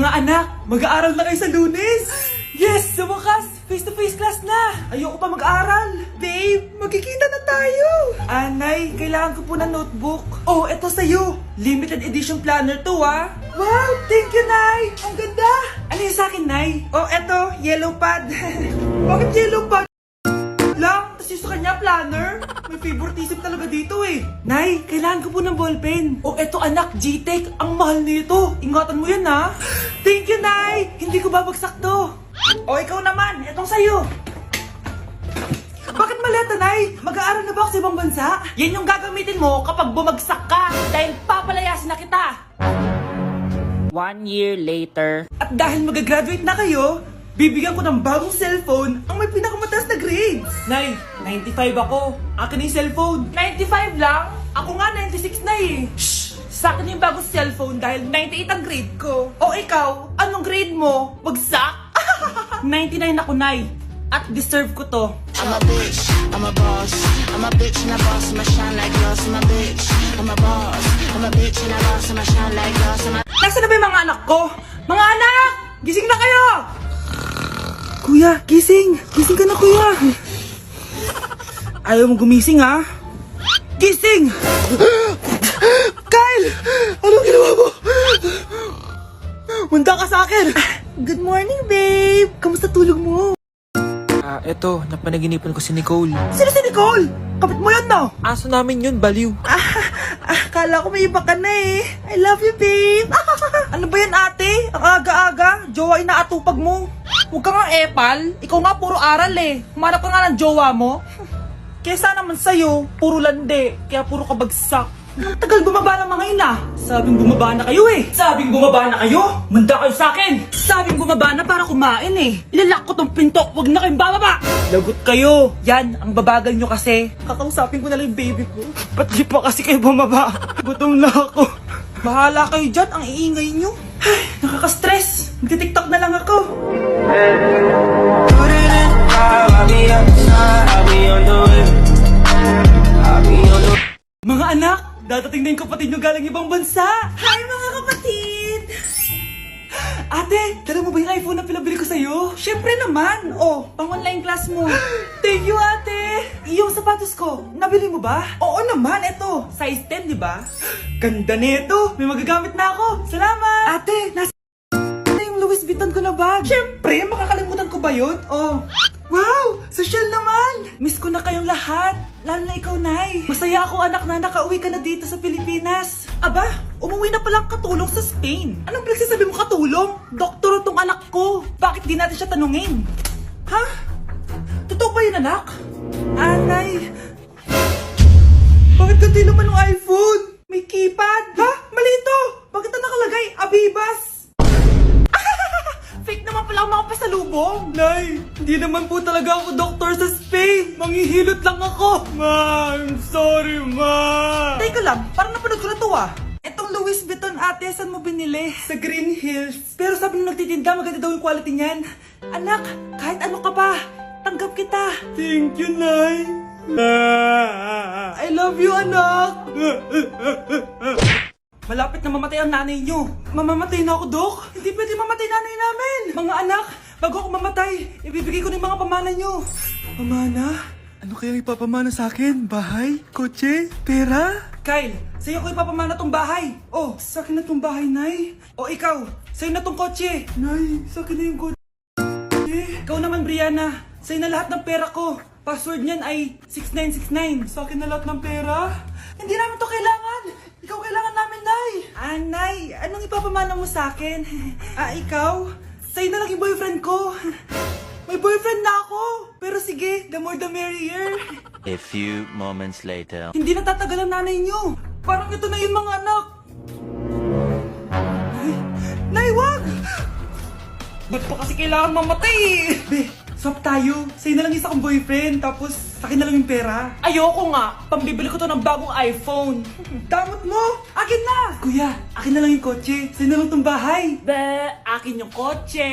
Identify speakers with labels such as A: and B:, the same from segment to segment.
A: Mga anak, mag-aaral na kayo sa Lunes! Yes! Sa wakas! Face-to-face class na! Ayoko pa mag-aral! Babe, magkikita na tayo! Anay, kailangan ko po ng notebook. Oh, eto sa'yo! Limited edition planner to, ah! Wow! Thank you, Nay! Ang ganda! Ano yung sa'kin, Nay? Oh, eto, yellow pad. Bakit yellow pad? Lang, tas yung sa kanya planner. May favoritism talaga dito eh. Nay, kailangan ko po ng ballpen. Oh, eto anak, G-Tech. Ang mahal nito. Ingatan mo yan ha. Thank you, Nay. Hindi ko babagsak to. Oh, ikaw naman. Etong sa'yo. Bakit maleta, Nay? Mag-aaral na ba ako sa ibang bansa? Yan yung gagamitin mo kapag bumagsak ka. Dahil papalayasin na kita.
B: 1 year later.
A: At dahil mag-graduate na kayo, bibigyan ko ng bagong cellphone ang may pinakamataas na grades. Nay, 95 ako. Akin na yung cellphone. 95 lang? Ako nga 96 na eh. Shh! Sa akin yung bagong cellphone dahil 98 ang grade ko. O ikaw, anong grade mo? Bagsak? 99 ako, Nay. At deserve ko to.
C: I'm a bitch, I'm a boss. I'm a bitch and a boss, I'ma shine like glass. I'm a bitch, I'm a boss. I'm a bitch and a boss, I'ma shine like glass.
A: Nasaan na ba yung mga anak ko? Mga anak! Gising na kayo! Kuya, gising! Gising ka na, kuya! Ayaw mo gumising, ha? Gising! Kyle! Anong ginawa mo? Munda ka sa akin! Good morning, babe! Kamusta tulog mo?
D: Eto, napanaginipan ko si Nicole.
A: Sino si Nicole? Kapit mo yun, no?
D: Aso namin yun, baliw.
A: Kala ko may iba ka na eh. I love you, babe. Ano ba yan, ate? Ang aga-aga. Jowa inaatupag mo. Huwag ka nga epal. Ikaw nga puro aral eh. Humanap ka nga ng jowa mo. Kesa naman sa'yo, puro lande. Kaya puro kabagsak. Ang tagal bumaba ng mga ina. Sabing bumaba na kayo eh. Sabing bumaba na kayo. Manda kayo sa akin. Sabing bumaba na para kumain eh. Ilalak ko tong pinto. Huwag na kayong bababa. Lagot kayo. Yan, ang babagal nyo kasi. Kakausapin ko na lang yung baby ko. Ba't di pa kasi kayo bumaba? Gutom na ako. Bahala kayo dyan. Ang iingay nyo. Ay, nakaka-stress. Magti-tiktok na lang ako. Mga anak, dadating na yung kapatid nyo galing ibang bansa. Hi mga kapatid! Ate, dala mo ba yung iPhone na pinabili ko sa'yo? Siyempre naman. Oh, pang online class mo. Thank you, ate. Yung sapatos ko, nabili mo ba? Oo naman, eto. Size 10, di ba? Ganda nito. May magagamit na ako. Salamat. Ate, nasa yung Louis Vuitton ko na bag. Siyempre, makakalimutan ko ba yun? Oh. Wow! Social naman! Miss ko na kayong lahat. Lalo na ikaw, Nay. Masaya ako, anak, na nakauwi ka na dito sa Pilipinas. Aba, umuwi na palang katulong sa Spain. Anong pinagsasabi mo katulong? Doktor tong anak ko. Bakit di natin siya tanungin? Ha? Totoo ba yun, anak? Nay. Bakit ganti naman ng iPhone? May keypad. Ha? Mali ito. Bakit na nakalagay? Abibas. Fake naman pala ang mga pasalubong. Nay, hindi naman po talaga ako doktor sa Spain. Manghihilot lang ako. Ma, I'm sorry, ma. Teka lang, parang napanood ko na to ah. Etong Louis Vuitton, ate, saan mo binili? Sa Green Hills. Pero sabi nung nagtitinda, maganda daw yung quality niyan. Anak, kahit ano ka pa, tanggap kita. Thank you, Nay. I love you, anak. Malapit na mamatay ang nanay nyo. Mamamatay na ako, Dok. Hindi pwede mamatay nanay namin. Mga anak, bago ako mamatay, ibibigay ko na yung mga pamana nyo. Pamana? Ano kaya ipapamana sa akin? Bahay? Kotse? Pera? Kyle, sa'yo ko ipapamana tong bahay. Oh, sa akin na tong bahay, Nay. O ikaw, sa'yo na tong kotse. Nay, sa akin na yung kotse. Ikaw naman, Brianna. Sa'yo na lahat ng pera ko. Password niyan ay 6969. Sa akin na lahat ng pera? Hindi namin to kailangan. Ikaw kailangan namin, Nay. Nay, anong ipapamana mo sa akin? Ikaw? Sa'yo na lang yung boyfriend ko. May boyfriend na ako. Pero sige, the more the merrier.
E: A few moments later.
A: Hindi natatagal ang nanay niyo. Parang ito na yung mga anak. Nay, wag! Ba't pa kasi kailangan mamatay eh? Be, swap tayo. Sa'yo na lang isa kong boyfriend, tapos akin na lang yung pera. Ayoko nga. Pambibili ko to ng bagong iPhone. Damot mo! Akin na! Kuya, akin na lang yung kotse. Sa'yo na lang tong bahay. Be, akin yung kotse.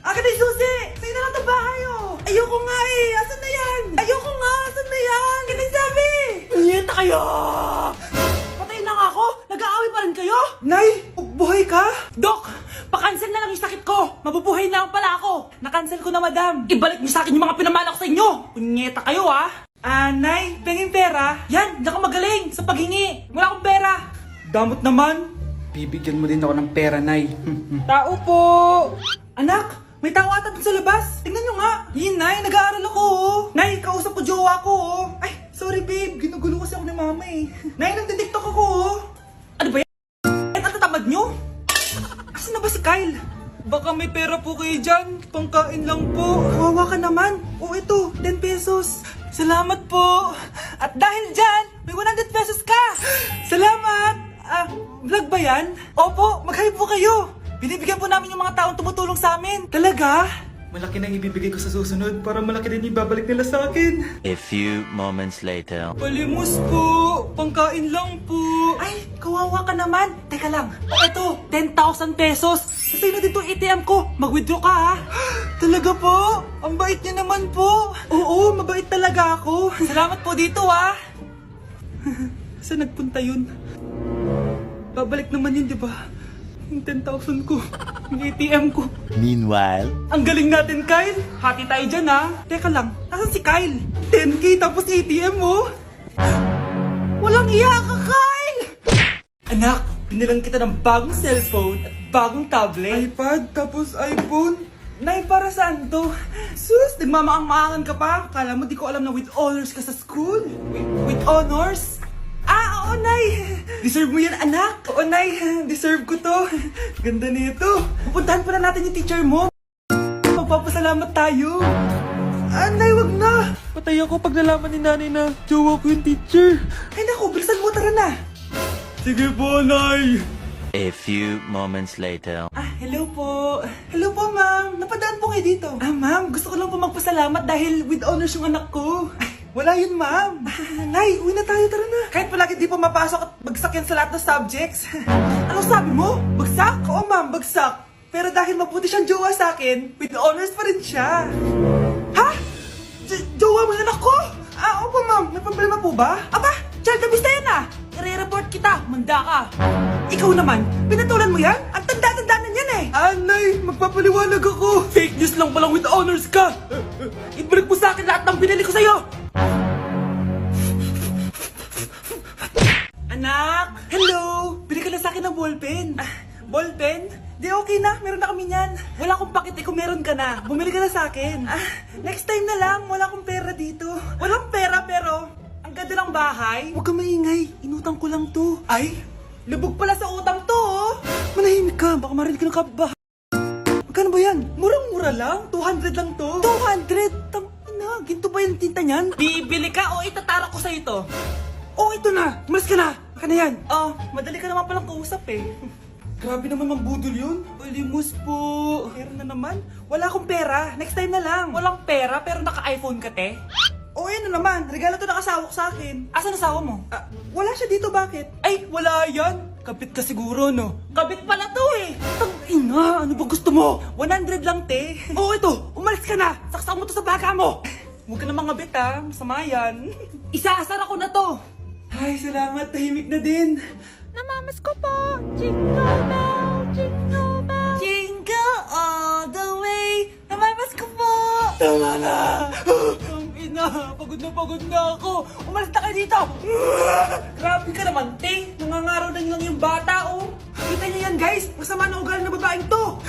A: Akin na yung susi! Sa'yo na lang tong bahay, oh! Ayoko nga eh! Asan na yan? Ayoko nga! Asan na yan? Kinasabi! Niyeta kayo! Patay na nga ako! Nag-aaway pa rin kayo? Nay, buhay ka? Dok, pakancel na Mabubuhay na lang pala ako. Nakancel ko na, madam. Ibalik niyo sa akin yung mga pinamana ko sa inyo. Punyeta kayo, ah. Nay, penging pera? Yan, diyan ka magaling sa paghingi. Wala akong pera. Damot naman. Bibigyan mo din ako ng pera, Nay. Tao po. Anak, may tao ata dun sa labas. Tingnan nyo nga. Yun, Nay, nag-aaral ako, oh. Nay, kausap ko jowa ko, oh. Ay, sorry, babe. Ginugulo kasi ako ni mama, eh. Nay, nagtitiktok ako, oh. Ano ba yan? Ang tatamad nyo? Asan na ba si Kyle? Baka may pera po kayo dyan. Pangkain lang po. Kawawa ka naman. O ito, 10 pesos. Salamat po. At dahil dyan, may 100 pesos ka. Salamat. Vlog ba yan? Opo, mag-hi po kayo. Binibigyan po namin yung mga taong tumutulong sa amin. Talaga? Malaki na ibibigay ko sa susunod para malaki din ibabalik nila sa akin.
E: A few moments later.
A: Palimos po. Pangkain lang po. Ay, kawawa ka naman. Teka lang. Ito, 10,000 pesos. Kasi na dito ATM ko. Mag-withdraw ka, ha? Talaga po? Ang bait niya naman po. Oo, mabait talaga ako. Salamat po dito, ha? Saan nagpunta yun? Babalik naman yun, di ba? Yung 10,000 ko. Yung ATM ko.
E: Meanwhile.
A: Ang galing natin, Kyle. Hati tayo dyan, ha? Teka lang, nasan si Kyle? 10K tapos ATM mo? Walang iya ka, Kyle! Anak, binilang kita ng bagong cellphone at bagong tablet. iPad tapos iPhone? Nay, para saan to? Sus, nagmamaang-maangan ka pa? Kala mo di ko alam na with honors ka sa school? With honors? Oo, Nay! Deserve mo yan, anak! Oo, Nay! Deserve ko to! Ganda nito! Pupuntahan pala natin yung teacher mo! Magpapasalamat tayo! Nay, wag na!
D: Patay ako pag nalaman ni nanay na jowa ko yung teacher.
A: Ay naku, bilisan mo, tara na! Sige po, Nay!
E: A few moments later.
A: Hello po! Hello po, ma'am! Napadaan po kayo dito. Ma'am, gusto ko lang po magpasalamat dahil with honors yung anak ko. Wala yun, ma'am. Nay, uwi na tayo, tara na. Kahit palagi di pa mapasok at bagsak yan sa lahat ng subjects. Anong sabi mo? Bagsak? Oo, ma'am, bagsak. Pero dahil mabuti siyang jowa sa akin, with honors pa rin siya. Ha? Jowa mo yung anak ko? Opo, ma'am. May problema po ba? Aba, child abuse na yan, I-report kita, manda ka. Ikaw naman, pinatulan mo yan? Ang tanda-tanda na yan, eh. Nay, magpapaliwanag ako. Fake news lang palang with honors ka. Ibalik mo sa akin lahat ng binili ko sa'yo. Anak! Hello! Bili ka na sa akin ng ballpen. Ballpen? Di okay na, meron na kami niyan. Wala akong pakit kung meron ka na. Bumili ka na sa akin. Next time na lang, wala akong pera dito. Walang pera pero, ang ganda ng bahay. Huwag ka maingay, inutang ko lang to. Ay, lubog pala sa utang to, oh. Manahimik ka, baka marinig ka ng kapbahay. Magkano ba yan? Murang-mura lang, 200 lang to. 200? Tangina, ginto ba yung tinta niyan? Bibili ka o itatarok ko sa ito? Ito na! Umalis ka na! Baka na yan! Madali ka naman palang kausap eh. Grabe naman mambudol yun. Palimos po. Meron na naman. Wala akong pera. Next time na lang. Walang pera pero naka-iPhone ka, te? Yan na naman. Regalo to ng asawa ko sa akin. Asan asawa mo? Wala siya dito, bakit? Ay, wala yan. Kabit ka siguro, no? Kabit pala to eh. Tangina, ano ba gusto mo? 100 lang, te. Ito. Umalis ka na. Saksak mo to sa baga mo. Huwag ka na mga bit, ha. Masama yan. Isaasar ako na to. Ay, salamat. Tahimik na din.
B: Namamas ko po. Jingle bell, jingle bell.
A: Jingle all the way. Namamas ko po. Tama na. Ang ina, pagod na ako. Umalis na kayo dito. Grabe ka naman, te. Nangangaraw na lang yung bata, oh. Kita niyo yan, guys. Masama na ugali na babaeng to.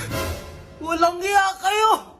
A: Walang iya kayo.